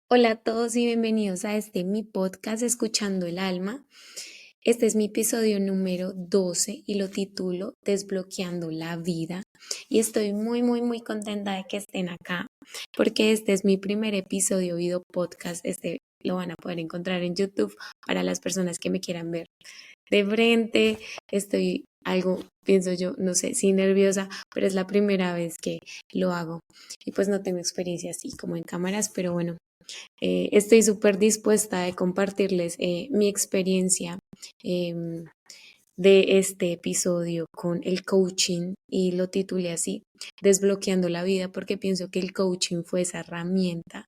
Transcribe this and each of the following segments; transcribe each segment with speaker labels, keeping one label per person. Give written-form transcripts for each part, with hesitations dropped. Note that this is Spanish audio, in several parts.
Speaker 1: Hola a todos y bienvenidos a mi podcast Escuchando el Alma. Este es mi episodio número 12 y lo titulo Desbloqueando la vida. Y estoy muy contenta de que estén acá porque este es mi primer episodio video podcast. Lo van a poder encontrar en YouTube para las personas que me quieran ver de frente. Estoy algo, pienso yo, no sé, sí nerviosa, pero es la primera vez que lo hago. Y pues no tengo experiencia así como en cámaras, pero bueno. Estoy súper dispuesta a compartirles mi experiencia de este episodio con el coaching y lo titulé así, Desbloqueando la vida, porque pienso que el coaching fue esa herramienta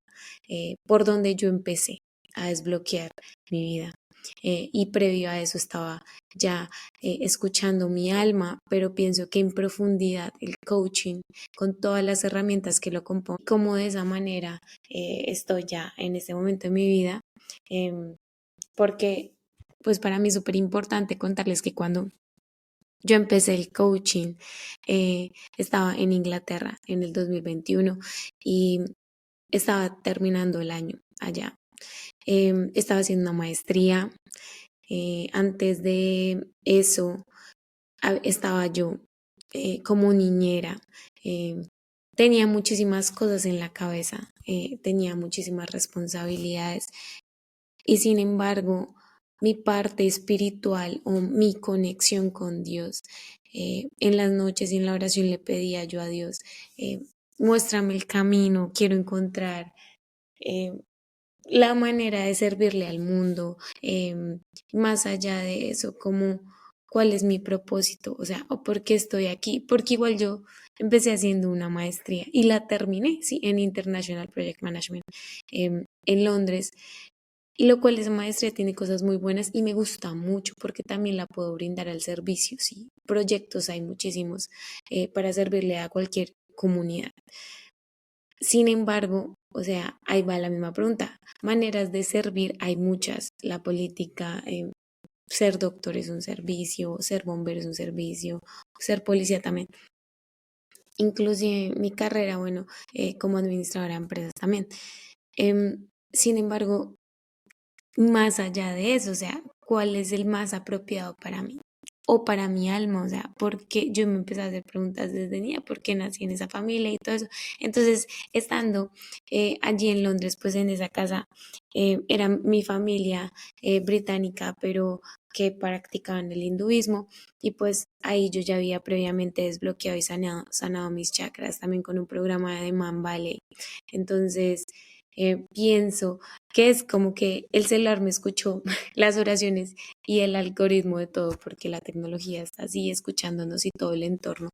Speaker 1: por donde yo empecé a desbloquear mi vida. Y previo a eso estaba ya escuchando mi alma, pero pienso que en profundidad el coaching, con todas las herramientas que lo componen, como de esa manera estoy ya en este momento de mi vida, em, porque pues para mí es súper importante contarles que cuando yo empecé el coaching, estaba en Inglaterra en el 2021 y estaba terminando el año allá. Estaba haciendo una maestría. Antes de eso, estaba yo como niñera. eh, Tenía muchísimas cosas en la cabeza, tenía muchísimas responsabilidades y sin embargo, mi parte espiritual o mi conexión con Dios, en las noches y en la oración le pedía yo a Dios, eh, muéstrame el camino, quiero encontrar eh, la manera de servirle al mundo, más allá de eso, como cuál es mi propósito, o sea, o por qué estoy aquí, porque igual yo empecé haciendo una maestría y la terminé, sí, en International Project Management, en Londres, y lo cual esa maestría tiene cosas muy buenas y me gusta mucho porque también la puedo brindar al servicio, sí, proyectos hay muchísimos para servirle a cualquier comunidad. Sin embargo, o sea, ahí va la misma pregunta. Maneras de servir hay muchas. La política, ser doctor es un servicio, ser bombero es un servicio, ser policía también. Inclusive mi carrera, bueno, como administradora de empresas también. Sin embargo, más allá de eso, o sea, ¿cuál es el más apropiado para mí? O para mi alma, o sea, porque yo me empecé a hacer preguntas desde niña, por qué nací en esa familia y todo eso. Entonces, estando allí en Londres, pues en esa casa, era mi familia británica, pero que practicaban el hinduismo y pues ahí yo ya había previamente desbloqueado y sanado mis chakras también con un programa de Man Valley. Entonces, pienso que es como que el celular me escuchó las oraciones y el algoritmo de todo, porque la tecnología está así escuchándonos y todo el entorno.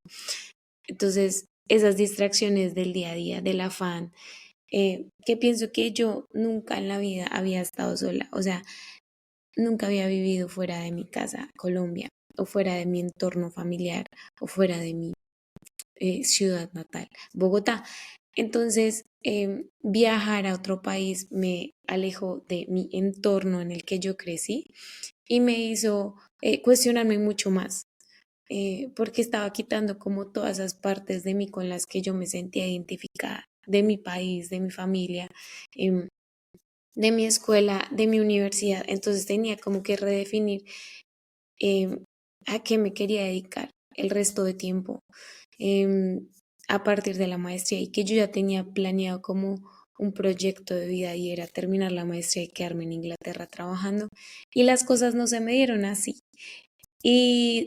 Speaker 1: Entonces, esas distracciones del día a día, del afán, que pienso que yo nunca en la vida había estado sola, o sea, nunca había vivido fuera de mi casa, Colombia, o fuera de mi entorno familiar, o fuera de mi ciudad natal, Bogotá. Entonces, viajar a otro país me alejó de mi entorno en el que yo crecí y me hizo cuestionarme mucho más, porque estaba quitando como todas esas partes de mí con las que yo me sentía identificada, de mi país, de mi familia, em, de mi escuela, de mi universidad. Entonces tenía como que redefinir em, a qué me quería dedicar el resto de tiempo em, a partir de la maestría y que yo ya tenía planeado como un proyecto de vida y era terminar la maestría y quedarme en Inglaterra trabajando y las cosas no se me dieron así.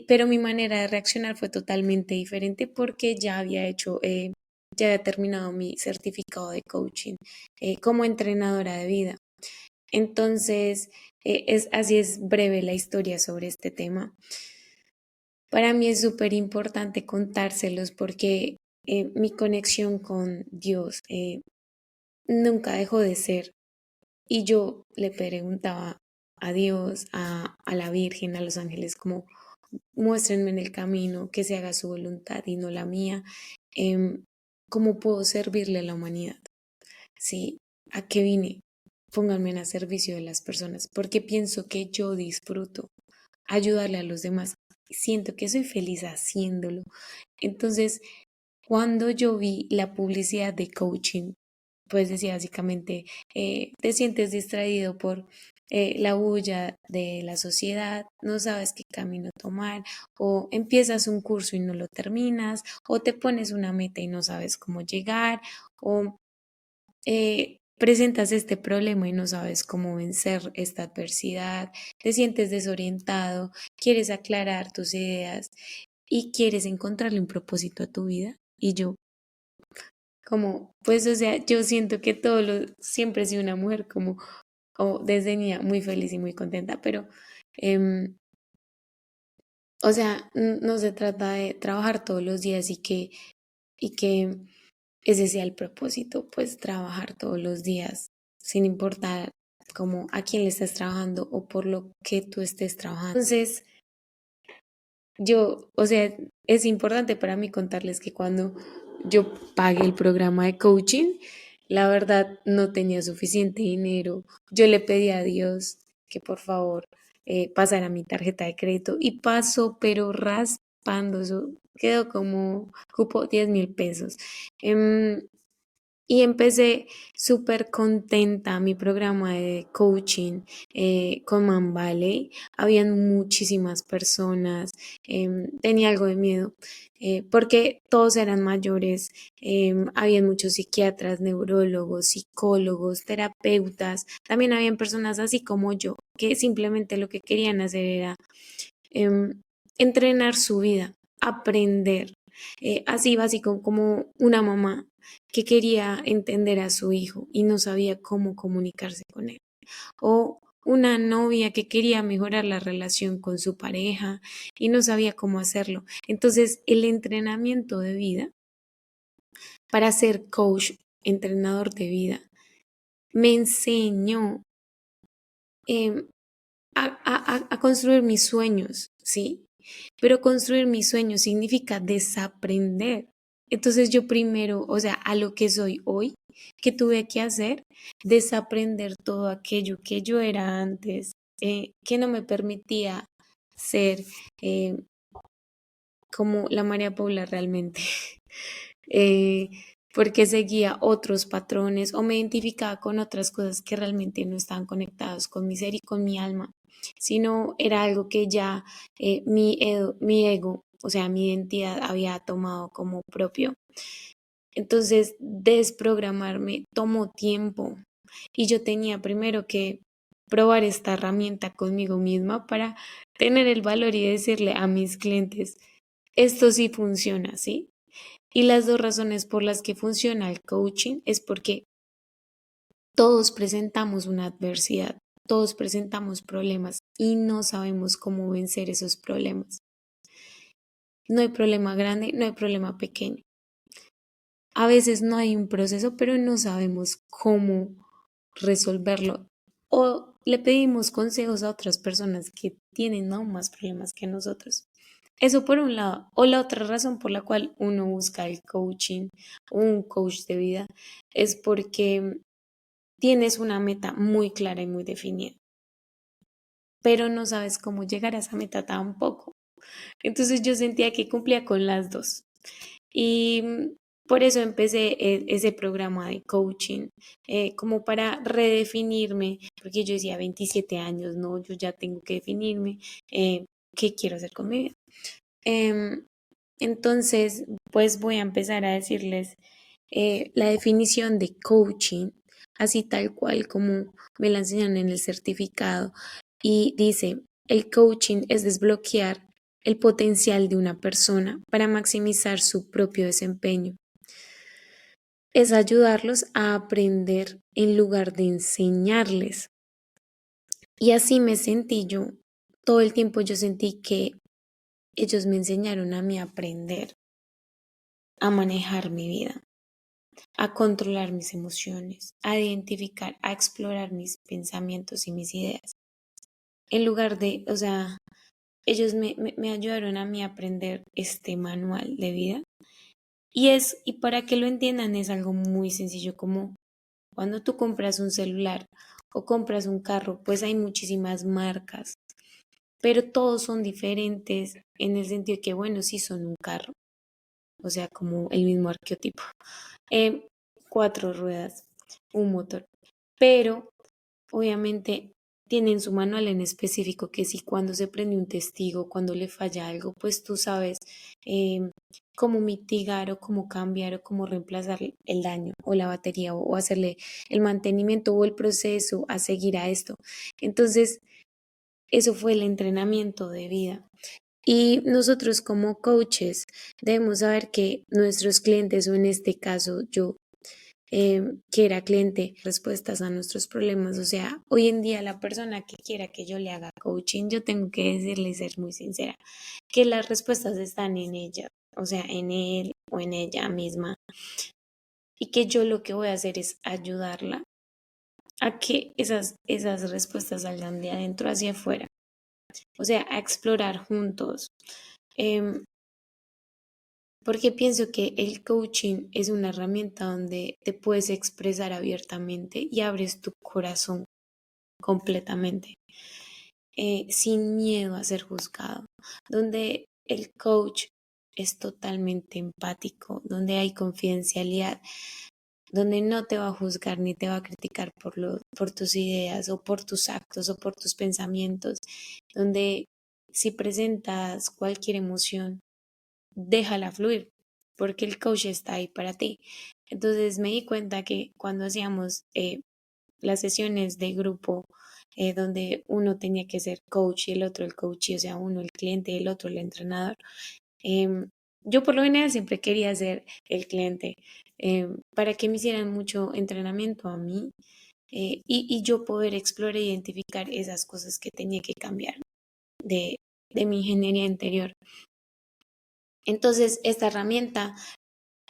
Speaker 1: Pero mi manera de reaccionar fue totalmente diferente porque ya había hecho, ya había terminado mi certificado de coaching como entrenadora de vida. Entonces, así es breve la historia sobre este tema. Para mí es súper importante contárselos porque mi conexión con Dios nunca dejó de ser. Y yo le preguntaba a Dios, a la Virgen, a los ángeles, como muéstrenme en el camino, que se haga su voluntad y no la mía. Em, ¿Cómo puedo servirle a la humanidad? ¿Sí? ¿A qué vine? Pónganme en servicio de las personas, porque pienso que yo disfruto ayudarle a los demás. Siento que soy feliz haciéndolo. Entonces, cuando yo vi la publicidad de coaching, pues decía básicamente, te sientes distraído por la bulla de la sociedad, no sabes qué camino tomar, o empiezas un curso y no lo terminas, o te pones una meta y no sabes cómo llegar, o presentas este problema y no sabes cómo vencer esta adversidad, te sientes desorientado, quieres aclarar tus ideas y quieres encontrarle un propósito a tu vida. Y yo, como, pues, o sea, yo siento que siempre he sido una mujer como, o desde niña, muy feliz y muy contenta, pero, em, o sea, no se trata de trabajar todos los días y que ese sea el propósito, pues trabajar todos los días, sin importar como a quién le estás trabajando o por lo que tú estés trabajando. Entonces, yo, o sea, es importante para mí contarles que cuando yo pagué el programa de coaching, la verdad no tenía suficiente dinero. Yo le pedí a Dios que por favor pasara mi tarjeta de crédito y pasó, pero raspando, eso quedó como, cupo 10.000 pesos. Em, y empecé súper contenta mi programa de coaching con Man Valley. Habían muchísimas personas, tenía algo de miedo porque todos eran mayores, habían muchos psiquiatras, neurólogos, psicólogos, terapeutas. También habían personas así como yo, que simplemente lo que querían hacer era em, entrenar su vida, aprender. Así básico como una mamá que quería entender a su hijo y no sabía cómo comunicarse con él. O una novia que quería mejorar la relación con su pareja y no sabía cómo hacerlo. Entonces, el entrenamiento de vida para ser coach, entrenador de vida, me enseñó em, a construir mis sueños, ¿sí? Pero construir mis sueños significa desaprender. Entonces yo primero, o sea, a lo que soy hoy, ¿qué tuve que hacer? Desaprender todo aquello que yo era antes, que no me permitía ser eh, como la María Paula realmente. eh, porque seguía otros patrones o me identificaba con otras cosas que realmente no estaban conectadas con mi ser y con mi alma, sino era algo que ya mi ego, o sea, mi identidad había tomado como propio. Entonces, desprogramarme tomó tiempo y yo tenía primero que probar esta herramienta conmigo misma para tener el valor y decirle a mis clientes, esto sí funciona, ¿sí? Y las dos razones por las que funciona el coaching es porque todos presentamos una adversidad, todos presentamos problemas y no sabemos cómo vencer esos problemas. No hay problema grande, no hay problema pequeño. A veces no hay un proceso, pero no sabemos cómo resolverlo. O le pedimos consejos a otras personas que tienen aún más problemas que nosotros. Eso por un lado. O la otra razón por la cual uno busca el coaching, un coach de vida, es porque tienes una meta muy clara y muy definida, pero no sabes cómo llegar a esa meta tampoco. Entonces yo sentía que cumplía con las dos. Y por eso empecé ese programa de coaching, como para redefinirme, porque yo decía 27 años, no, yo ya tengo que definirme qué quiero hacer con mi vida. Em, entonces, pues voy a empezar a decirles la definición de coaching, así tal cual como me la enseñan en el certificado. Y dice, el coaching es desbloquear el potencial de una persona para maximizar su propio desempeño. Es ayudarlos a aprender en lugar de enseñarles. Y así me sentí yo. Todo el tiempo yo sentí que ellos me enseñaron a mí a aprender, a manejar mi vida, a controlar mis emociones, a identificar, a explorar mis pensamientos y mis ideas. En lugar de, o sea, ellos me ayudaron a mí a aprender este manual de vida. Y para que lo entiendan, es algo muy sencillo, como cuando tú compras un celular o compras un carro, pues hay muchísimas marcas, pero todos son diferentes en el sentido de que, bueno, sí son un carro, o sea, como el mismo arqueotipo. Eh, 4 ruedas, un motor. Pero obviamente tienen su manual en específico que si cuando se prende un testigo, cuando le falla algo, pues tú sabes eh, cómo mitigar o cómo cambiar o cómo reemplazar el daño o la batería o hacerle el mantenimiento o el proceso a seguir a esto. Entonces, eso fue el entrenamiento de vida. Y nosotros como coaches debemos saber que nuestros clientes, o en este caso yo, que era cliente, respuestas a nuestros problemas. O sea, hoy en día la persona que quiera que yo le haga coaching, yo tengo que decirle y ser muy sincera, que las respuestas están en ella, o sea, en él o en ella misma, y que yo lo que voy a hacer es ayudarla a que esas respuestas salgan de adentro hacia afuera, o sea, a explorar juntos. Em, Porque pienso que el coaching es una herramienta donde te puedes expresar abiertamente y abres tu corazón completamente, sin miedo a ser juzgado, donde el coach es totalmente empático, donde hay confidencialidad, donde no te va a juzgar ni te va a criticar por tus ideas o por tus actos o por tus pensamientos, donde si presentas cualquier emoción, déjala fluir, porque el coach está ahí para ti. Entonces me di cuenta que cuando hacíamos las sesiones de grupo, donde uno tenía que ser coach y el otro el coach, o sea, uno el cliente y el otro el entrenador, em, yo por lo general siempre quería ser el cliente, para que me hicieran mucho entrenamiento a mí, y yo poder explorar e identificar esas cosas que tenía que cambiar de, de mi ingeniería interior. Entonces, esta herramienta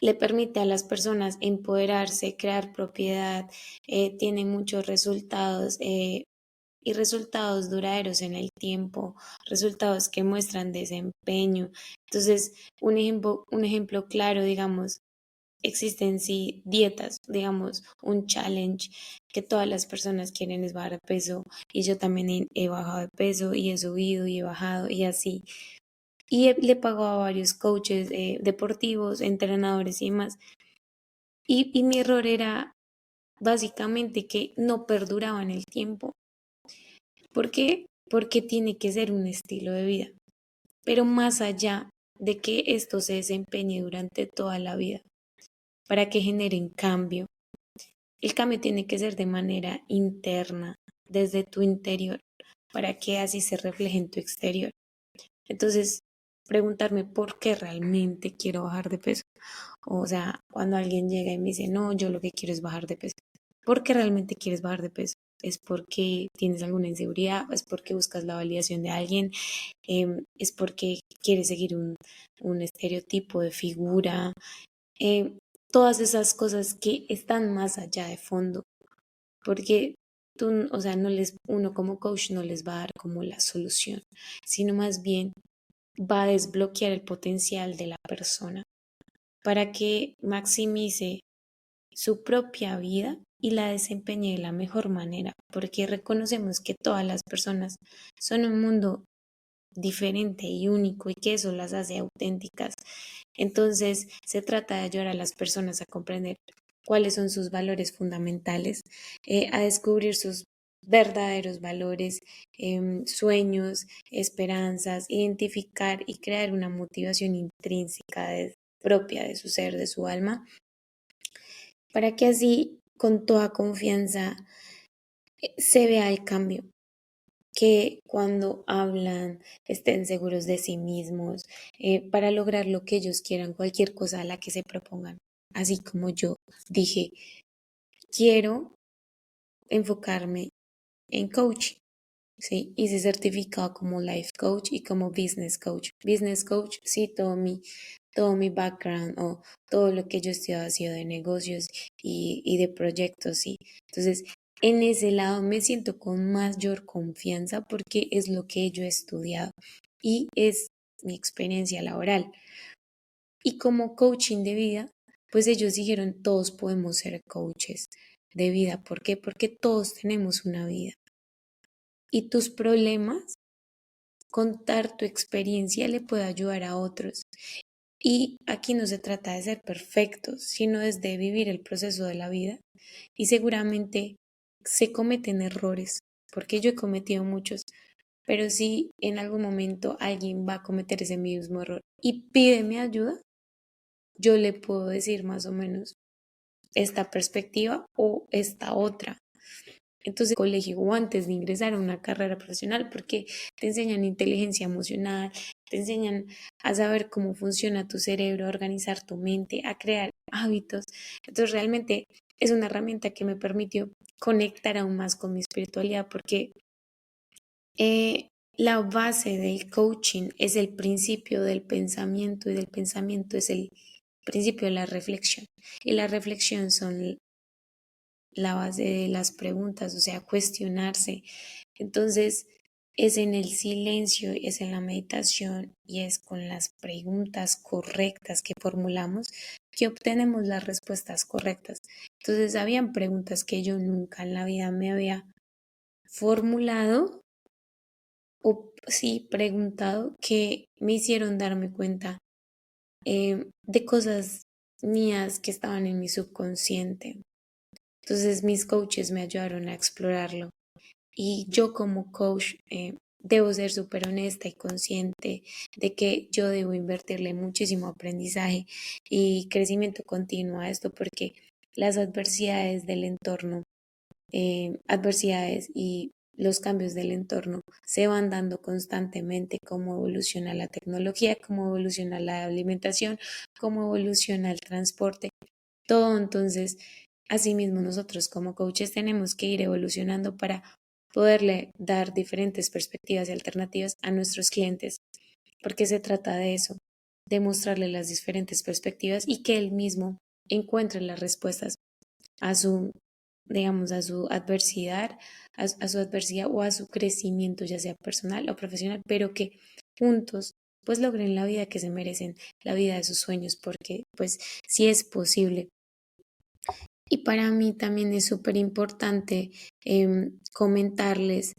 Speaker 1: le permite a las personas empoderarse, crear propiedad, tiene muchos resultados, y resultados duraderos en el tiempo, resultados que muestran desempeño. Entonces, un ejemplo claro, digamos, existen sí dietas, digamos, un challenge que todas las personas quieren es bajar de peso, y yo también he bajado de peso y he subido y he bajado y así. Y le pago a varios coaches deportivos, entrenadores y demás. Y mi error era básicamente que no perduraba en el tiempo. ¿Por qué? Porque tiene que ser un estilo de vida. Pero más allá de que esto se desempeñe durante toda la vida, para que generen cambio, el cambio tiene que ser de manera interna, desde tu interior, para que así se refleje en tu exterior. Entonces, preguntarme por qué realmente quiero bajar de peso. O sea, cuando alguien llega y me dice, no, yo lo que quiero es bajar de peso. ¿Por qué realmente quieres bajar de peso? ¿Es porque tienes alguna inseguridad? ¿Es porque buscas la validación de alguien? ¿Es porque quieres seguir un estereotipo de figura? Em, Todas esas cosas que están más allá de fondo. Porque tú, o sea, uno como coach no les va a dar como la solución, sino más bien va a desbloquear el potencial de la persona para que maximice su propia vida y la desempeñe de la mejor manera, porque reconocemos que todas las personas son un mundo diferente y único y que eso las hace auténticas. Entonces, se trata de ayudar a las personas a comprender cuáles son sus valores fundamentales, a descubrir sus verdaderos valores, sueños, esperanzas, identificar y crear una motivación intrínseca propia de su ser, de su alma, para que así, con toda confianza, se vea el cambio, que cuando hablan estén seguros de sí mismos, para lograr lo que ellos quieran, cualquier cosa a la que se propongan. Así como yo dije, quiero enfocarme en coaching. Sí, hice certificado como life coach y como business coach. Business coach, sí, todo mi background o todo lo que yo he estudiado ha sido de negocios y de proyectos, sí. Entonces, en ese lado me siento con mayor confianza porque es lo que yo he estudiado y es mi experiencia laboral. Y como coaching de vida, pues ellos dijeron, todos podemos ser coaches de vida. ¿Por qué? Porque todos tenemos una vida. Y tus problemas, contar tu experiencia le puede ayudar a otros. Y aquí no se trata de ser perfectos, sino es de vivir el proceso de la vida. Y seguramente se cometen errores, porque yo he cometido muchos, pero si en algún momento alguien va a cometer ese mismo error y pide mi ayuda, yo le puedo decir más o menos esta perspectiva o esta otra. Entonces, colegio o antes de ingresar a una carrera profesional, porque te enseñan inteligencia emocional, te enseñan a saber cómo funciona tu cerebro, a organizar tu mente, a crear hábitos. Entonces, realmente es una herramienta que me permitió conectar aún más con mi espiritualidad, porque eh, la base del coaching es el principio del pensamiento y del pensamiento es el principio de la reflexión. Y la reflexión son la base de las preguntas, o sea, cuestionarse. Entonces, es en el silencio, es en la meditación y es con las preguntas correctas que formulamos que obtenemos las respuestas correctas. Entonces, habían preguntas que yo nunca en la vida me había formulado o sí preguntado que me hicieron darme cuenta de cosas mías que estaban en mi subconsciente. Entonces mis coaches me ayudaron a explorarlo y yo como coach debo ser súper honesta y consciente de que yo debo invertirle muchísimo aprendizaje y crecimiento continuo a esto porque las adversidades del entorno, adversidades y los cambios del entorno se van dando constantemente, cómo evoluciona la tecnología, cómo evoluciona la alimentación, cómo evoluciona el transporte, todo. Entonces, asimismo, nosotros como coaches tenemos que ir evolucionando para poderle dar diferentes perspectivas y alternativas a nuestros clientes, porque se trata de eso, de mostrarle las diferentes perspectivas y que él mismo encuentre las respuestas a su, digamos, a su adversidad o a su crecimiento, ya sea personal o profesional, pero que juntos pues logren la vida que se merecen, la vida de sus sueños, porque pues sí es posible. Y para mí también es súper importante comentarles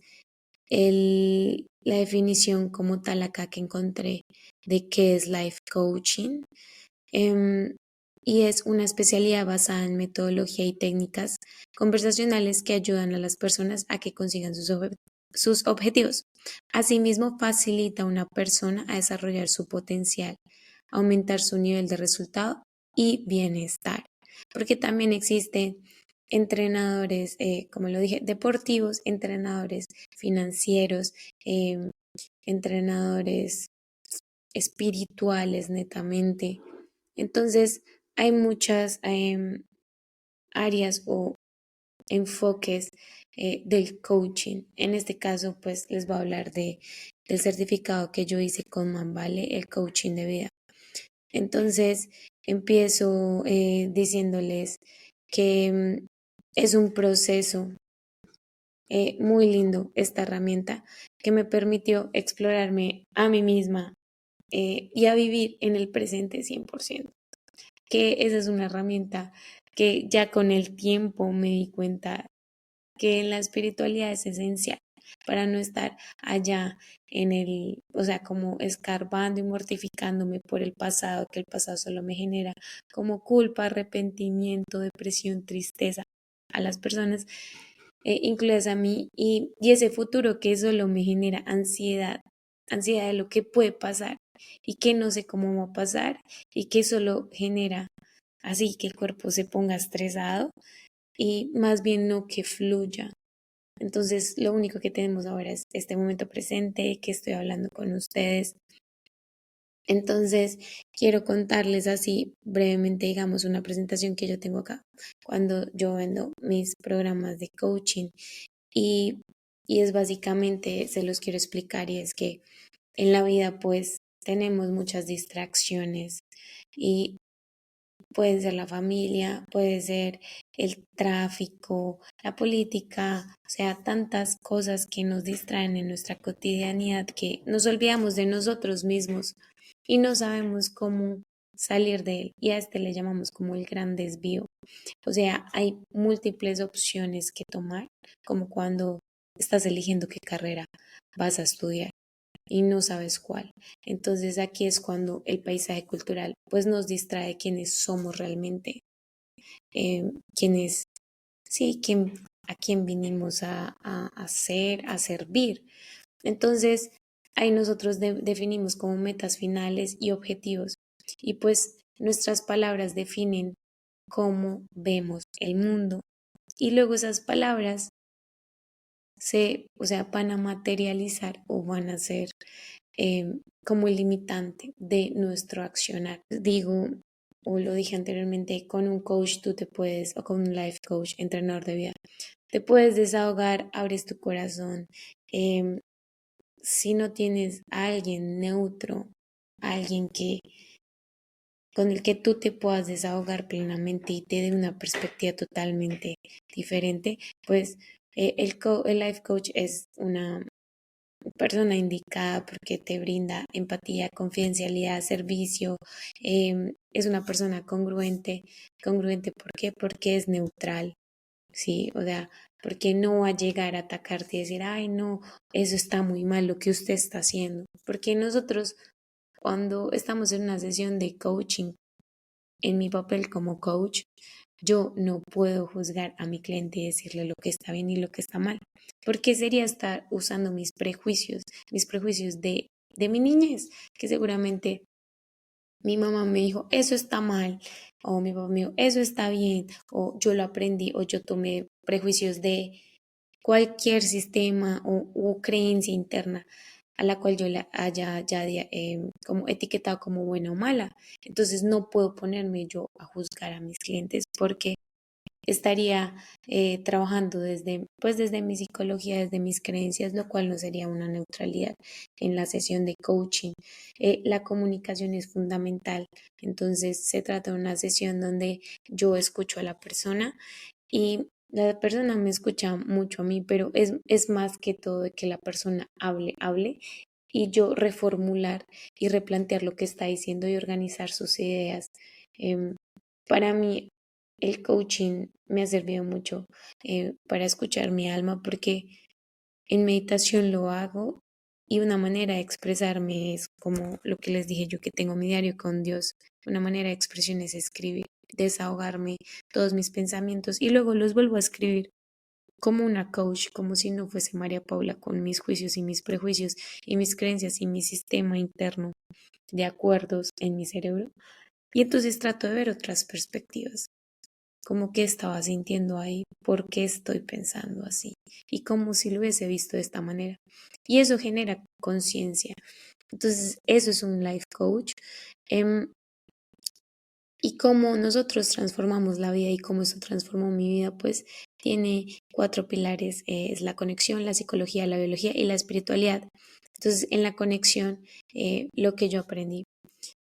Speaker 1: la definición como tal acá que encontré de qué es life coaching. Em, y es una especialidad basada en metodología y técnicas conversacionales que ayudan a las personas a que consigan sus objetivos. Asimismo, facilita a una persona a desarrollar su potencial, aumentar su nivel de resultado y bienestar. Porque también existen entrenadores, como lo dije, deportivos, entrenadores financieros, em, entrenadores espirituales netamente. Entonces, hay muchas áreas o enfoques del coaching. En este caso, pues les voy a hablar del certificado que yo hice con Manvale, el coaching de vida. Entonces, empiezo diciéndoles que es un proceso muy lindo esta herramienta que me permitió explorarme a mí misma y a vivir en el presente 100%, que esa es una herramienta que ya con el tiempo me di cuenta que en la espiritualidad es esencial para no estar allá en el, o sea, como escarbando y mortificándome por el pasado, que el pasado solo me genera como culpa, arrepentimiento, depresión, tristeza a las personas, incluidas a mí, y ese futuro que solo me genera ansiedad, ansiedad de lo que puede pasar y que no sé cómo va a pasar y que solo genera así que el cuerpo se ponga estresado y más bien no que fluya. Entonces, lo único que tenemos ahora es este momento presente que estoy hablando con ustedes. Entonces, quiero contarles así brevemente, digamos, una presentación que yo tengo acá cuando yo vendo mis programas de coaching y, y es básicamente, se los quiero explicar y es que en la vida pues tenemos muchas distracciones y puede ser la familia, puede ser el tráfico, la política, o sea, tantas cosas que nos distraen en nuestra cotidianidad que nos olvidamos de nosotros mismos y no sabemos cómo salir de él. Y a este le llamamos como el gran desvío. O sea, hay múltiples opciones que tomar, como cuando estás eligiendo qué carrera vas a estudiar. y no sabes cuál. Entonces aquí es cuando el paisaje cultural pues nos distrae de quiénes somos realmente, quiénes, sí, a quién vinimos a hacer, a servir. Entonces ahí nosotros definimos como metas finales y objetivos y pues nuestras palabras definen cómo vemos el mundo y luego esas palabras o sea, van a materializar o van a ser como el limitante de nuestro accionar. Digo, o lo dije anteriormente, con un coach tú te puedes, o con un life coach, entrenador de vida, te puedes desahogar, abres tu corazón. em, si no tienes a alguien neutro, alguien que con el que tú te puedas desahogar plenamente y te dé una perspectiva totalmente diferente, pues el life coach es una persona indicada porque te brinda empatía, confidencialidad, servicio, es una persona congruente, ¿por qué? Porque es neutral, ¿sí? O sea, porque no va a llegar a atacarte y decir, ay, no, eso está muy mal lo que usted está haciendo, porque nosotros cuando estamos en una sesión de coaching, en mi papel como coach, yo no puedo juzgar a mi cliente y decirle lo que está bien y lo que está mal, porque sería estar usando mis prejuicios de mi niñez, que seguramente mi mamá me dijo, eso está mal, o mi papá me dijo, eso está bien, o yo lo aprendí, o yo tomé prejuicios de cualquier sistema o creencia interna a la cual yo la haya ya como etiquetado como buena o mala. Entonces no puedo ponerme yo a juzgar a mis clientes porque estaría trabajando desde mi psicología, desde mis creencias, lo cual no sería una neutralidad en la sesión de coaching. La comunicación es fundamental, entonces se trata de una sesión donde yo escucho a la persona y la persona me escucha mucho a mí, pero es más que todo de que la persona hable y yo reformular y replantear lo que está diciendo y organizar sus ideas. Em, para mí, el coaching me ha servido mucho para escuchar mi alma porque en meditación lo hago y una manera de expresarme es como lo que les dije yo que tengo mi diario con Dios. Una manera de expresión es escribir, desahogarme todos mis pensamientos y luego los vuelvo a escribir como una coach, como si no fuese María Paula con mis juicios y mis prejuicios y mis creencias y mi sistema interno de acuerdos en mi cerebro. Y entonces trato de ver otras perspectivas, como qué estaba sintiendo ahí, por qué estoy pensando así y como si lo hubiese visto de esta manera. Y eso genera conciencia. Entonces, eso es un life coach. Em, y cómo nosotros transformamos la vida y cómo eso transformó mi vida, pues tiene cuatro pilares, es la conexión, la psicología, la biología y la espiritualidad. Entonces, en la conexión, lo que yo aprendí,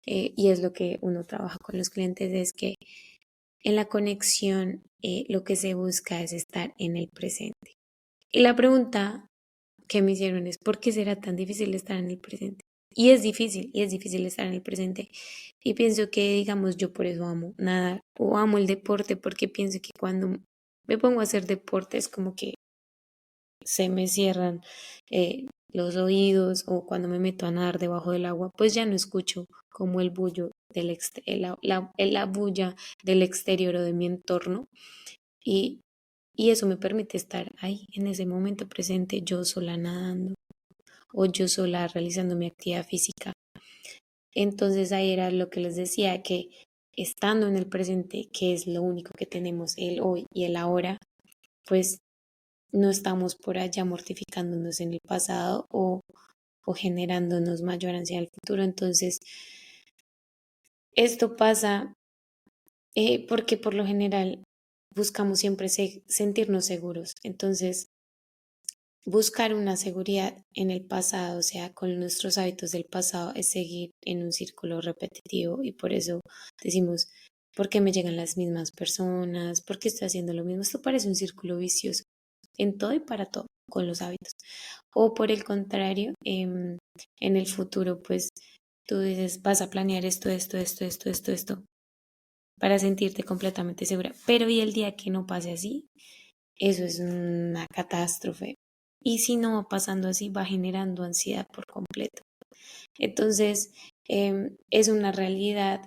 Speaker 1: y es lo que uno trabaja con los clientes, es que en la conexión lo que se busca es estar en el presente. Y la pregunta que me hicieron es, ¿por qué será tan difícil estar en el presente? Y es difícil estar en el presente. Y pienso que, digamos, yo por eso amo nadar o amo el deporte, porque pienso que cuando me pongo a hacer deporte es como que se me cierran los oídos o cuando me meto a nadar debajo del agua, pues ya no escucho como el bullo la bulla del exterior o de mi entorno. Y, y eso me permite estar ahí, en ese momento presente, yo sola nadando o yo sola realizando mi actividad física. Entonces ahí era lo que les decía, que estando en el presente, que es lo único que tenemos, el hoy y el ahora, pues no estamos por allá mortificándonos en el pasado o generándonos mayor ansiedad al futuro. Entonces, esto pasa porque por lo general buscamos siempre sentirnos seguros. Entonces, buscar una seguridad en el pasado, o sea, con nuestros hábitos del pasado, es seguir en un círculo repetitivo y por eso decimos, ¿por qué me llegan las mismas personas? ¿Por qué estoy haciendo lo mismo? Esto parece un círculo vicioso en todo y para todo con los hábitos. O por el contrario, en el futuro, pues tú dices, vas a planear esto, para sentirte completamente segura. Pero y el día que no pase así, eso es una catástrofe y si no va pasando así, va generando ansiedad por completo. Entonces, es una realidad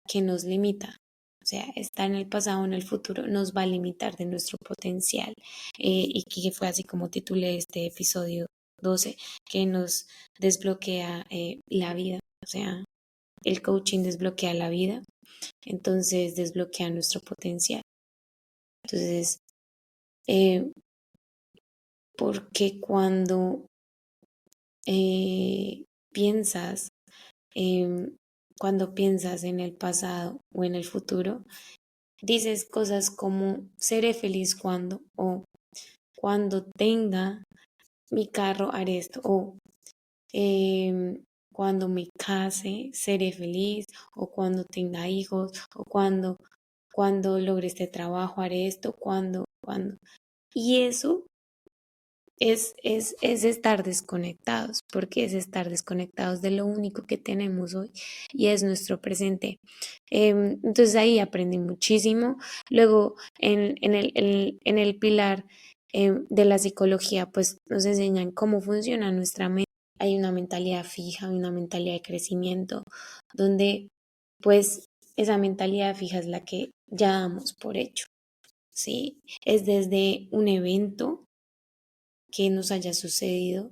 Speaker 1: que nos limita. O sea, estar en el pasado o en el futuro nos va a limitar de nuestro potencial. Y que fue así como titulé este episodio 12, que nos desbloquea la vida. O sea, el coaching desbloquea la vida, entonces desbloquea nuestro potencial. Entonces, porque eh, piensas, cuando piensas en el pasado o en el futuro, dices cosas como seré feliz cuando, o cuando tenga mi carro haré esto, o cuando me case seré feliz, o cuando tenga hijos, o cuando logre este trabajo haré esto, cuando. Y eso es estar desconectados, porque es estar desconectados de lo único que tenemos hoy y es nuestro presente. Entonces ahí aprendí muchísimo. Luego en el pilar de la psicología, pues nos enseñan cómo funciona nuestra mente. Hay una mentalidad fija, una mentalidad de crecimiento, donde pues esa mentalidad fija es la que ya damos por hecho, ¿sí? Es desde un evento que nos haya sucedido,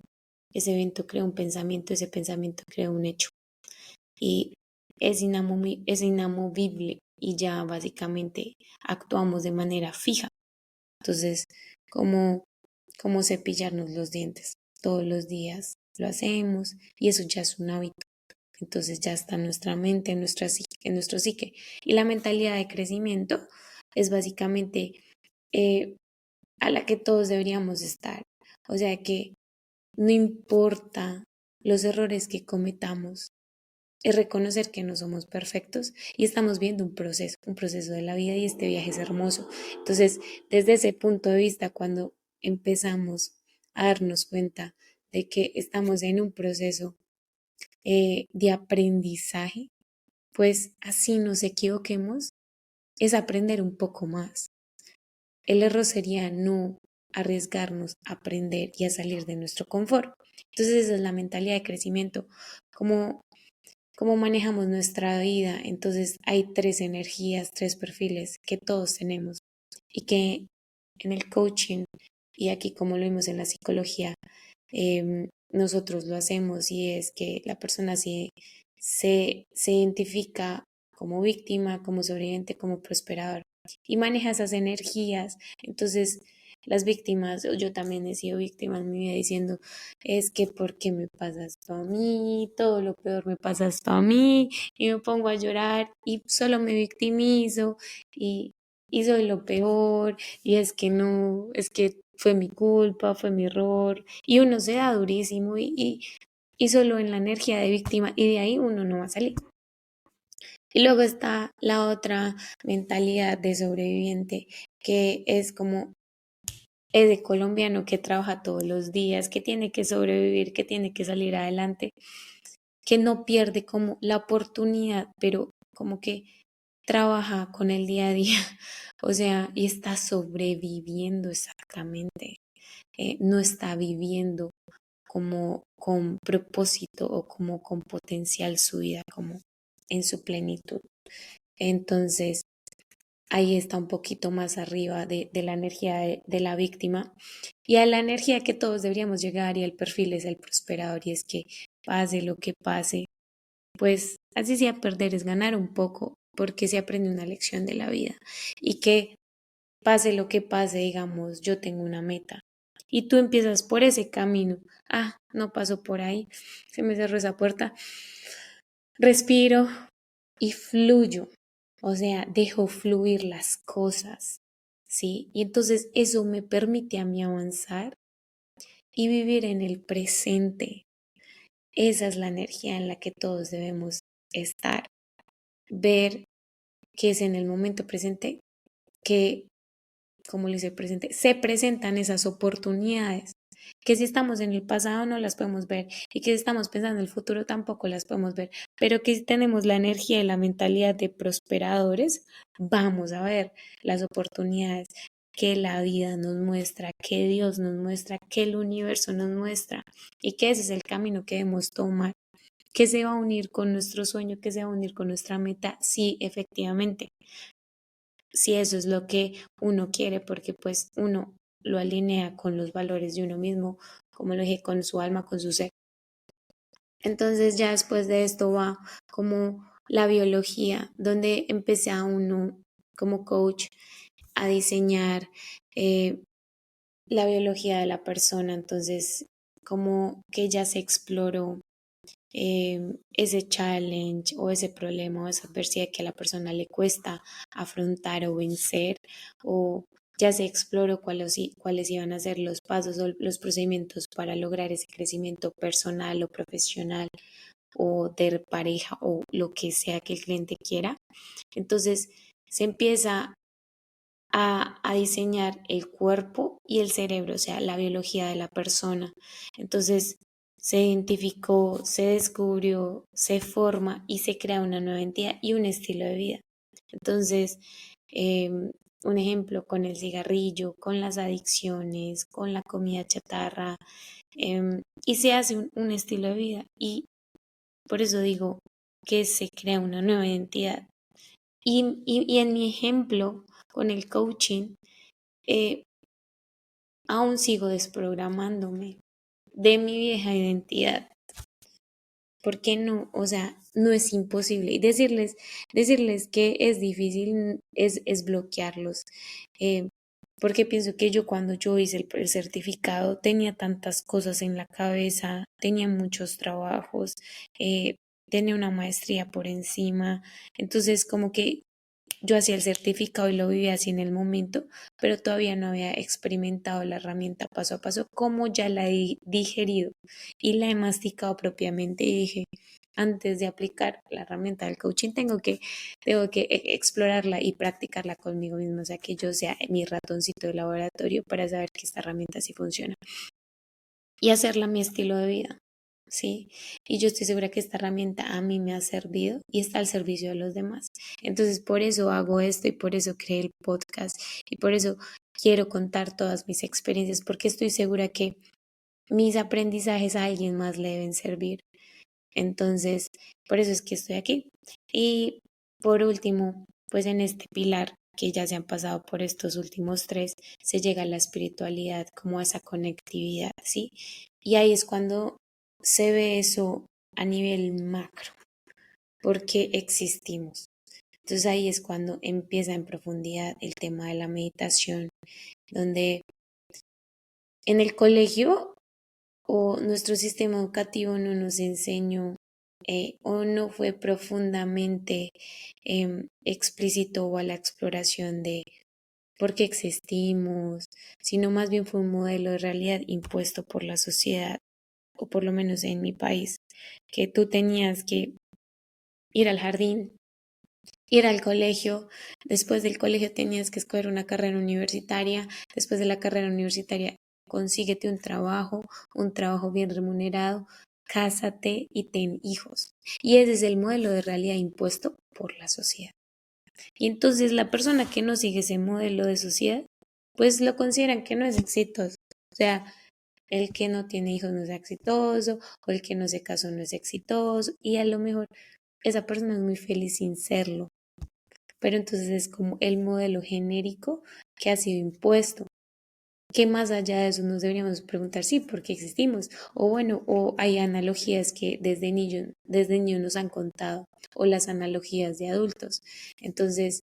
Speaker 1: ese evento crea un pensamiento, ese pensamiento crea un hecho y es inamovible y ya básicamente actuamos de manera fija. Entonces, como, como cepillarnos los dientes, todos los días lo hacemos y eso ya es un hábito. Entonces ya está en nuestra mente, en nuestro psique. Y la mentalidad de crecimiento es básicamente a la que todos deberíamos estar. O sea que no importa los errores que cometamos, es reconocer que no somos perfectos y estamos viendo un proceso de la vida y este viaje es hermoso. Entonces, desde ese punto de vista, cuando empezamos a darnos cuenta de que estamos en un proceso de aprendizaje, pues así nos equivoquemos, es aprender un poco más. El error sería no arriesgarnos a aprender y a salir de nuestro confort. Entonces esa es la mentalidad de crecimiento, cómo, cómo manejamos nuestra vida. Entonces hay tres energías, tres perfiles que todos tenemos y que en el coaching y aquí como lo vimos en la psicología, nosotros lo hacemos y es que la persona se identifica como víctima, como sobreviviente, como prosperador y maneja esas energías. Entonces, las víctimas, yo también he sido víctima en mi vida diciendo, es que ¿por qué me pasa esto a mí? Todo lo peor me pasa esto a mí y me pongo a llorar y solo me victimizo y, y soy lo peor y es que no, es que fue mi culpa, fue mi error y uno se da durísimo y solo en la energía de víctima y de ahí uno no va a salir. Y luego está la otra mentalidad de sobreviviente, que es como es de colombiano que trabaja todos los días, que tiene que sobrevivir, que tiene que salir adelante, que no pierde como la oportunidad, pero como que trabaja con el día a día, o sea, y está sobreviviendo exactamente, no está viviendo como con propósito o como con potencial su vida, como en su plenitud. Entonces, ahí está un poquito más arriba de la energía de la víctima y a la energía que todos deberíamos llegar y el perfil es el prosperador y es que pase lo que pase, pues así sea perder es ganar un poco porque se aprende una lección de la vida y que pase lo que pase, digamos, yo tengo una meta y tú empiezas por ese camino, no paso por ahí, se me cerró esa puerta, respiro y fluyo, o sea, dejo fluir las cosas, ¿sí? Y entonces eso me permite a mí avanzar y vivir en el presente. Esa es la energía en la que todos debemos estar, ver que es en el momento presente que, como le dice presente, se presentan esas oportunidades, que si estamos en el pasado no las podemos ver y que si estamos pensando en el futuro tampoco las podemos ver, pero que si tenemos la energía y la mentalidad de prosperadores, vamos a ver las oportunidades que la vida nos muestra, que Dios nos muestra, que el universo nos muestra y que ese es el camino que debemos tomar, que se va a unir con nuestro sueño, que se va a unir con nuestra meta, sí, efectivamente, si eso es lo que uno quiere, porque pues uno lo alinea con los valores de uno mismo, como lo dije, con su alma, con su ser. Entonces ya después de esto va como la biología, donde empecé a uno como coach a diseñar eh, la biología de la persona. Entonces como que ya se exploró ese challenge o ese problema o esa adversidad que a la persona le cuesta afrontar o vencer, o ya se exploró cuáles iban a ser los pasos o los procedimientos para lograr ese crecimiento personal o profesional o de pareja o lo que sea que el cliente quiera. Entonces se empieza a diseñar el cuerpo y el cerebro, o sea, la biología de la persona. Entonces se identificó, se descubrió, se forma y se crea una nueva entidad y un estilo de vida. Entonces, un ejemplo con el cigarrillo, con las adicciones, con la comida chatarra, y se hace un estilo de vida. Y por eso digo que se crea una nueva identidad. Y en mi ejemplo con el coaching, eh, aún sigo desprogramándome de mi vieja identidad. ¿Por qué no? O sea, no es imposible. Y decirles que es difícil es bloquearlos. Eh, porque pienso que yo cuando yo hice el certificado tenía tantas cosas en la cabeza, tenía muchos trabajos, eh, tenía una maestría por encima. Entonces, como que yo hacía el certificado y lo vivía así en el momento, pero todavía no había experimentado la herramienta paso a paso, como ya la he digerido y la he masticado propiamente y dije, antes de aplicar la herramienta del coaching, tengo que explorarla y practicarla conmigo mismo, o sea, que yo sea mi ratoncito de laboratorio para saber que esta herramienta sí funciona y hacerla mi estilo de vida. ¿Sí? Y yo estoy segura que esta herramienta a mí me ha servido y está al servicio de los demás. Entonces, por eso hago esto y por eso creé el podcast y por eso quiero contar todas mis experiencias, porque estoy segura que mis aprendizajes a alguien más le deben servir. Entonces, por eso es que estoy aquí. Y por último, pues en este pilar que ya se han pasado por estos últimos tres, se llega a la espiritualidad, como a esa conectividad, ¿sí? Y ahí es cuando se ve eso a nivel macro, porque existimos. Entonces ahí es cuando empieza en profundidad el tema de la meditación, donde en el colegio o nuestro sistema educativo no nos enseñó o no fue profundamente explícito a la exploración de por qué existimos, sino más bien fue un modelo de realidad impuesto por la sociedad, o por lo menos en mi país, que tú tenías que ir al jardín, ir al colegio, después del colegio tenías que escoger una carrera universitaria, después de la carrera universitaria consíguete un trabajo bien remunerado, cásate y ten hijos. Y ese es el modelo de realidad impuesto por la sociedad. Y entonces la persona que no sigue ese modelo de sociedad, pues lo consideran que no es exitoso. O sea, el que no tiene hijos no es exitoso, o el que no se casó no es exitoso, y a lo mejor esa persona es muy feliz sin serlo. Pero entonces es como el modelo genérico que ha sido impuesto. Que más allá de eso nos deberíamos preguntar, sí, ¿por qué existimos? O bueno, o hay analogías que desde niños nos han contado, o las analogías de adultos. Entonces,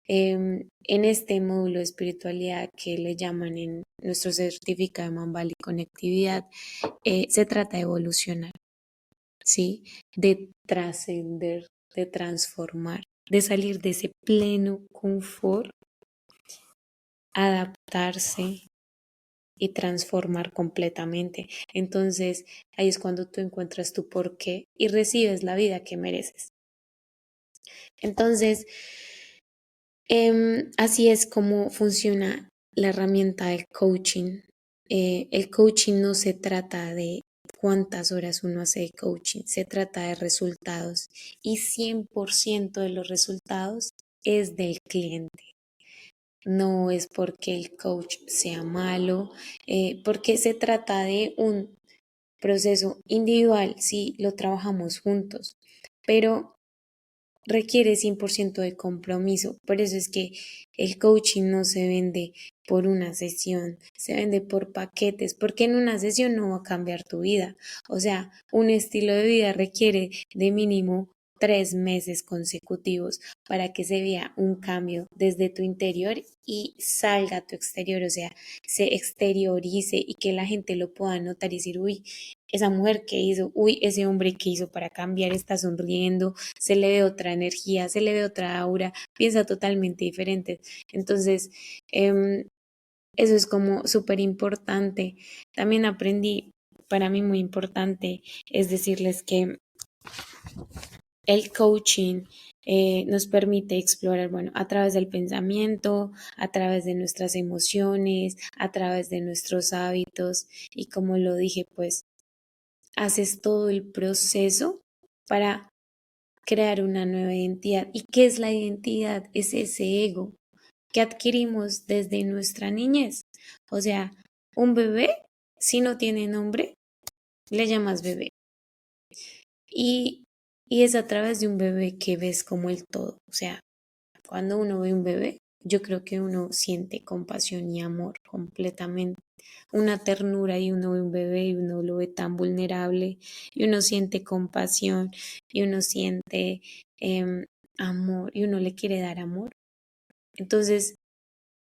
Speaker 1: en este módulo de espiritualidad que le llaman en nuestro certificado de Mambal y Conectividad, se trata de evolucionar, ¿sí? De trascender, de transformar, de salir de ese pleno confort, adaptarse y transformar completamente. Entonces, ahí es cuando tú encuentras tu porqué y recibes la vida que mereces. Entonces, así es como funciona la herramienta del coaching. El coaching no se trata de cuántas horas uno hace de coaching, se trata de resultados y 100% de los resultados es del cliente. no es porque el coach sea malo, porque se trata de un proceso individual si lo trabajamos juntos, pero requiere 100% de compromiso. Por eso es que el coaching no se vende por una sesión, se vende por paquetes, porque en una sesión no va a cambiar tu vida. O sea, un estilo de vida requiere de mínimo 3 meses consecutivos para que se vea un cambio desde tu interior y salga a tu exterior, o sea, se exteriorice y que la gente lo pueda notar y decir, uy, esa mujer que hizo, uy, ese hombre que hizo para cambiar está sonriendo, se le ve otra energía, se le ve otra aura, piensa totalmente diferente. Entonces, eso es como súper importante. También aprendí, para mí muy importante, es decirles que el coaching nos permite explorar, bueno, a través del pensamiento, a través de nuestras emociones, a través de nuestros hábitos y como lo dije, pues haces todo el proceso para crear una nueva identidad. ¿Y qué es la identidad? Es ese ego que adquirimos desde nuestra niñez. O sea, un bebé, si no tiene nombre, le llamas bebé. Y, y es a través de un bebé que ves como el todo. O sea, cuando uno ve un bebé, yo creo que uno siente compasión y amor completamente. Una ternura y uno ve un bebé y uno lo ve tan vulnerable y uno siente compasión y uno siente amor y uno le quiere dar amor. Entonces,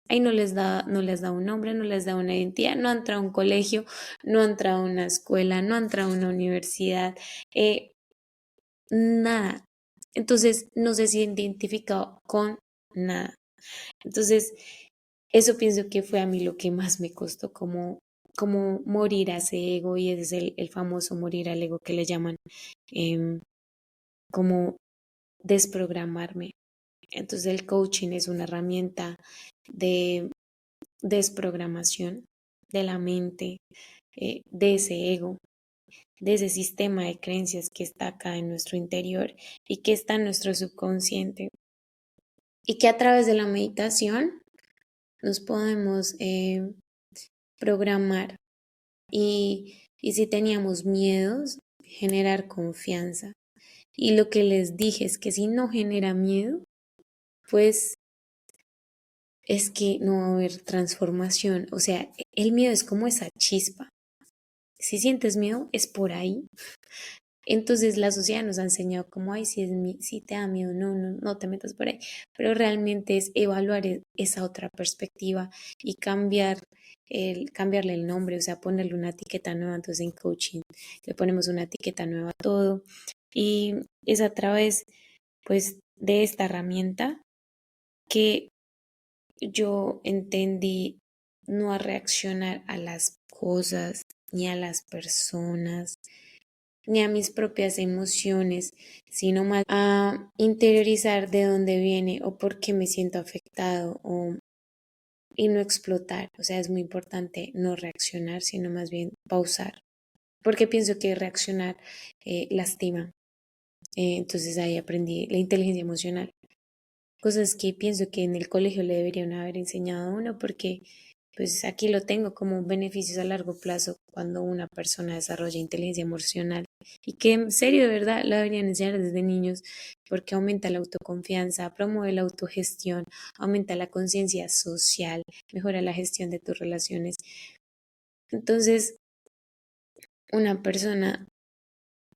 Speaker 1: ahí no les da un nombre, no les da una identidad, no han entrado a un colegio, no han entrado a una escuela, no han entrado a una universidad, eh, nada. Entonces, no se siente identificado con nada. Entonces, eso pienso que fue a mí lo que más me costó, como morir a ese ego, y ese es el famoso morir al ego que le llaman, em, como desprogramarme. Entonces, el coaching es una herramienta de desprogramación de la mente, de ese ego, de ese sistema de creencias que está acá en nuestro interior y que está en nuestro subconsciente. Y que a través de la meditación nos podemos programar y si teníamos miedos, generar confianza. Y lo que les dije es que si no genera miedo, pues es que no va a haber transformación. O sea, el miedo es como esa chispa. Si sientes miedo, es por ahí. Entonces la sociedad nos ha enseñado como, ay, si te da miedo, no te metas por ahí. Pero realmente es evaluar esa otra perspectiva y cambiarle el nombre, o sea, ponerle una etiqueta nueva. Entonces en coaching le ponemos una etiqueta nueva a todo. Y es a través, pues, de esta herramienta que yo entendí no a reaccionar a las cosas ni a las personas ni a mis propias emociones, sino más a interiorizar de dónde viene o por qué me siento afectado y no explotar. O sea, es muy importante no reaccionar, sino más bien pausar, porque pienso que reaccionar lastima. Entonces ahí aprendí la inteligencia emocional, cosas que pienso que en el colegio le deberían haber enseñado a uno, porque pues aquí lo tengo como beneficios a largo plazo cuando una persona desarrolla inteligencia emocional y que en serio de verdad la deberían enseñar desde niños, porque aumenta la autoconfianza, promueve la autogestión, aumenta la conciencia social, mejora la gestión de tus relaciones. Entonces, una persona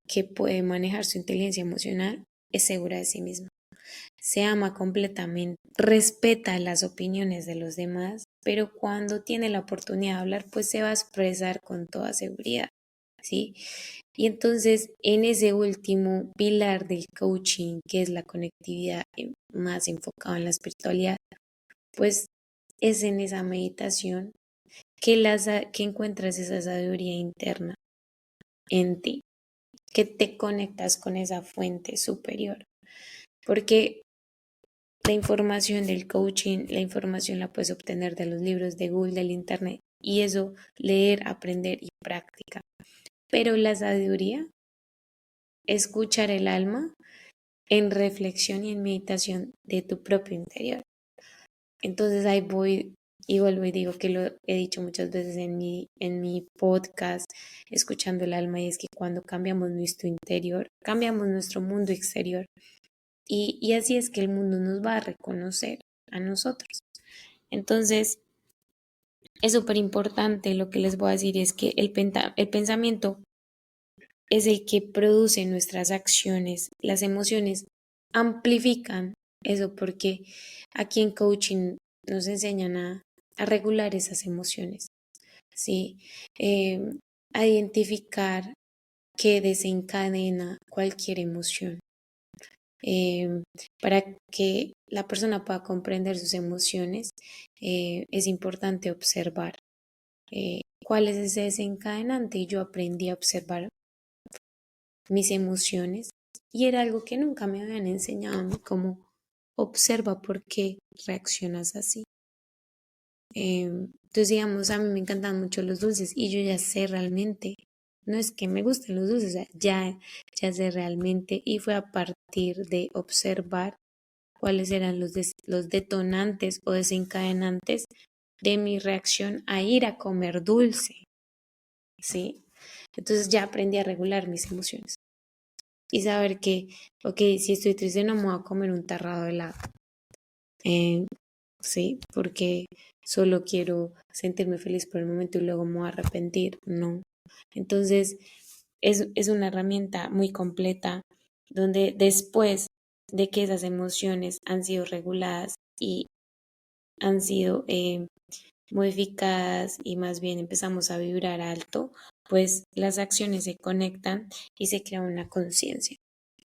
Speaker 1: que puede manejar su inteligencia emocional es segura de sí misma, se ama completamente, respeta las opiniones de los demás, pero cuando tiene la oportunidad de hablar, pues se va a expresar con toda seguridad, ¿sí? Y entonces, en ese último pilar del coaching, que es la conectividad más enfocada en la espiritualidad, pues es en esa meditación que encuentras esa sabiduría interna en ti, que te conectas con esa fuente superior, porque la información del coaching, la información la puedes obtener de los libros de Google, del Internet, y eso, leer, aprender y práctica. Pero la sabiduría, escuchar el alma en reflexión y en meditación de tu propio interior. Entonces ahí voy y vuelvo y digo que lo he dicho muchas veces en mi podcast, escuchando el alma, y es que cuando cambiamos nuestro interior, cambiamos nuestro mundo exterior. Y así es que el mundo nos va a reconocer a nosotros. Entonces, es súper importante. Lo que les voy a decir es que el pensamiento es el que produce nuestras acciones. Las emociones amplifican eso, porque aquí en coaching nos enseñan a regular esas emociones, ¿sí? Eh, a identificar qué desencadena cualquier emoción, eh, para que la persona pueda comprender sus emociones. Es importante observar cuál es ese desencadenante, y yo aprendí a observar mis emociones, y era algo que nunca me habían enseñado a mí, como observa por qué reaccionas así. Entonces, digamos, a mí me encantan mucho los dulces y yo ya sé realmente, no es que me gusten los dulces, o sea, ya sé realmente, y fue a partir de observar cuáles eran los detonantes o desencadenantes de mi reacción a ir a comer dulce, ¿sí? Entonces ya aprendí a regular mis emociones y saber que, ok, si estoy triste no me voy a comer un tarrado de helado, eh, ¿sí? Porque solo quiero sentirme feliz por el momento y luego me voy a arrepentir, no. Entonces es una herramienta muy completa, donde después de que esas emociones han sido reguladas y han sido modificadas, y más bien empezamos a vibrar alto, pues las acciones se conectan y se crea una conciencia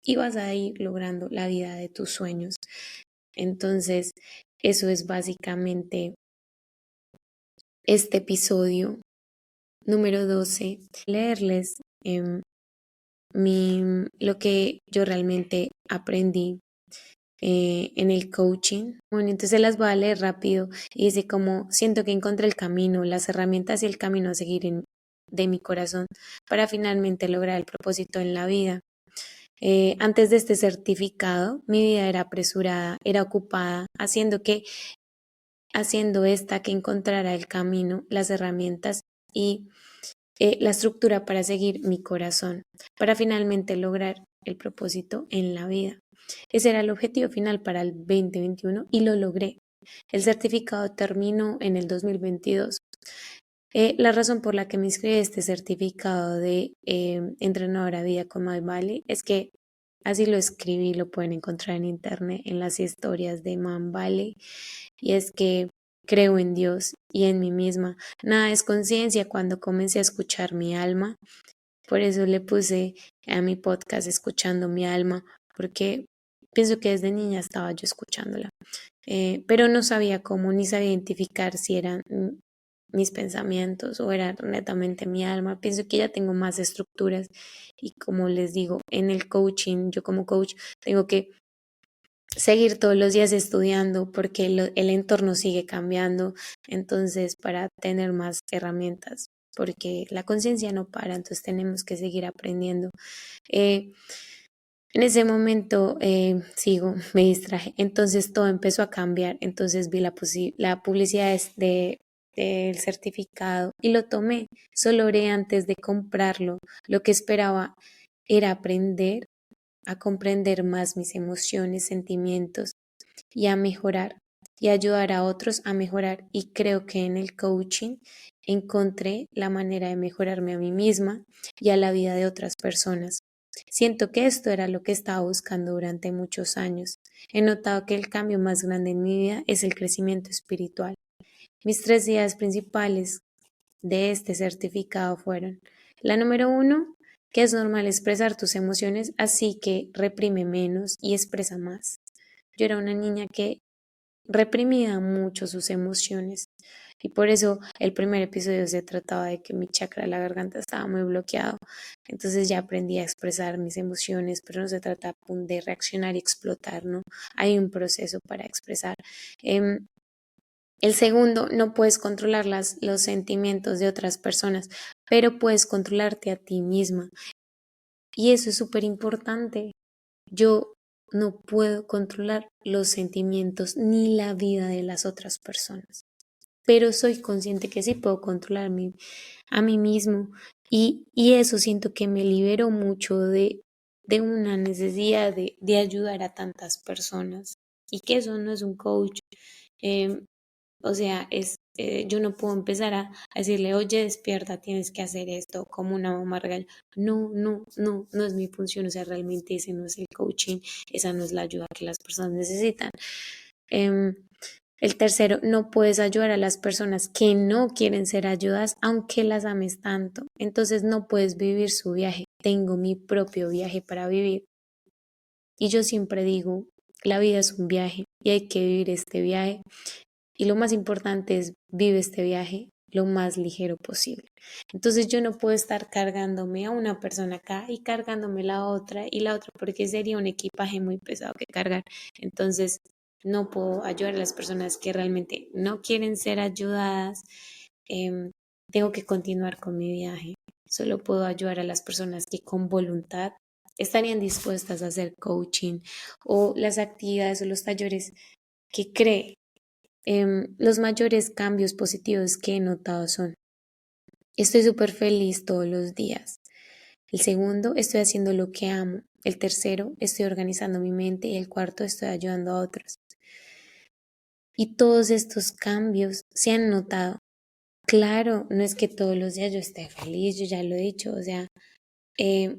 Speaker 1: y vas a ir logrando la vida de tus sueños. Entonces, eso es básicamente este episodio número 12. Leerles lo que yo realmente aprendí en el coaching. Bueno, entonces las voy a leer rápido, y dice como: siento que encontré el camino, las herramientas y el camino a seguir de mi corazón para finalmente lograr el propósito en la vida. Antes de este certificado, mi vida era apresurada, era ocupada, haciendo esta que encontrara el camino, las herramientas y la estructura para seguir mi corazón, para finalmente lograr el propósito en la vida. Ese era el objetivo final para el 2021 y lo logré. El certificado terminó en el 2022. La razón por la que me inscribí a este certificado de entrenadora vida con Mindvalley es que así lo escribí, lo pueden encontrar en internet, en las historias de Mindvalley, y es que creo en Dios y en mí misma. Nada es conciencia cuando comencé a escuchar mi alma. Por eso le puse a mi podcast Escuchando mi alma, porque pienso que desde niña estaba yo escuchándola. Pero no sabía cómo, ni sabía identificar si eran mis pensamientos o era netamente mi alma. Pienso que ya tengo más estructuras, y como les digo, en el coaching, yo como coach tengo que seguir todos los días estudiando, porque el entorno sigue cambiando. Entonces, para tener más herramientas, porque la conciencia no para, entonces tenemos que seguir aprendiendo. Eh, en ese momento me distraje, entonces todo empezó a cambiar. Entonces vi la publicidad del certificado y lo tomé. Solo oré antes de comprarlo. Lo que esperaba era aprender a comprender más mis emociones, sentimientos, y a mejorar y ayudar a otros a mejorar. Y creo que en el coaching encontré la manera de mejorarme a mí misma y a la vida de otras personas. Siento que esto era lo que estaba buscando durante muchos años. He notado que el cambio más grande en mi vida es el crecimiento espiritual. Mis 3 ideas principales de este certificado fueron: la número 1, que es normal expresar tus emociones, así que reprime menos y expresa más. Yo era una niña que reprimía mucho sus emociones, y por eso el primer episodio se trataba de que mi chakra de la garganta estaba muy bloqueado. Entonces ya aprendí a expresar mis emociones, pero no se trata de reaccionar y explotar, ¿no? Hay un proceso para expresar. El segundo, no puedes controlar los sentimientos de otras personas, pero puedes controlarte a ti misma. Y eso es súper importante. Yo no puedo controlar los sentimientos ni la vida de las otras personas, pero soy consciente que sí puedo controlar a mí mismo y eso siento que me liberó mucho de una necesidad de ayudar a tantas personas y que eso no es un coach. em, o sea, yo no puedo empezar a decirle, oye, despierta, tienes que hacer esto, como una mamá regaña. No, no, no, no es mi función. O sea, realmente ese no es el coaching, esa no es la ayuda que las personas necesitan. Em, el tercero, no puedes ayudar a las personas que no quieren ser ayudadas, aunque las ames tanto. Entonces no puedes vivir su viaje. Tengo mi propio viaje para vivir. Y yo siempre digo, la vida es un viaje y hay que vivir este viaje. Y lo más importante es vive este viaje lo más ligero posible. Entonces yo no puedo estar cargándome a una persona acá y cargándome la otra y la otra porque sería un equipaje muy pesado que cargar. Entonces no puedo ayudar a las personas que realmente no quieren ser ayudadas. Tengo que continuar con mi viaje. Solo puedo ayudar a las personas que con voluntad estarían dispuestas a hacer coaching o las actividades o los talleres que cree. Los mayores cambios positivos que he notado son, estoy súper feliz todos los días. El segundo, estoy haciendo lo que amo. El tercero, estoy organizando mi mente. Y el cuarto, estoy ayudando a otros. Y todos estos cambios se han notado. Claro, no es que todos los días yo esté feliz, yo ya lo he dicho. O sea, eh,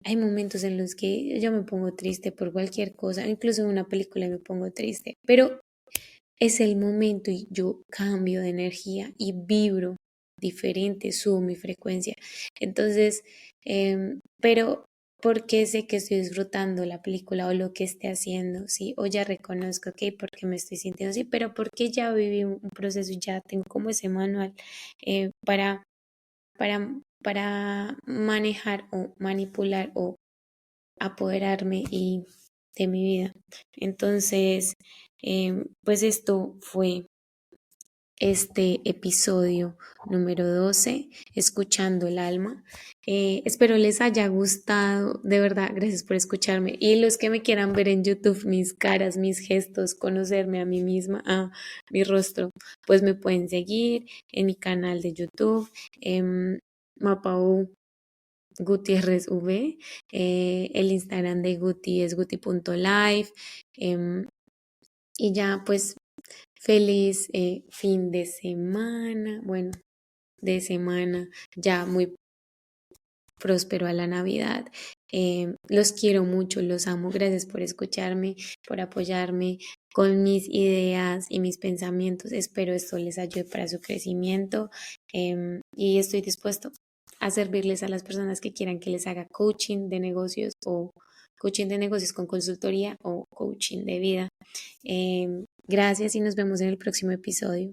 Speaker 1: hay momentos en los que yo me pongo triste por cualquier cosa, incluso en una película me pongo triste, pero es el momento y yo cambio de energía y vibro diferente, subo mi frecuencia. Entonces, pero porque sé que estoy disfrutando la película o lo que esté haciendo, ¿sí? O ya reconozco, ok, porque me estoy sintiendo así, pero porque ya viví un proceso y ya tengo como ese manual para manejar o manipular o apoderarme de mi vida. Entonces, pues esto fue este episodio número 12, Escuchando el alma. Espero les haya gustado, de verdad, gracias por escucharme. Y los que me quieran ver en YouTube, mis caras, mis gestos, conocerme a mí misma, a mi rostro, pues me pueden seguir en mi canal de YouTube, Mapau Gutiérrez V, el Instagram de Guti es guti.live. Y ya pues feliz fin de semana, bueno, de semana ya muy próspero a la Navidad. Los quiero mucho, los amo. Gracias por escucharme, por apoyarme con mis ideas y mis pensamientos. Espero esto les ayude para su crecimiento y estoy dispuesto a servirles a las personas que quieran que les haga coaching de negocios o coaching de negocios con consultoría o coaching de vida. Gracias y nos vemos en el próximo episodio.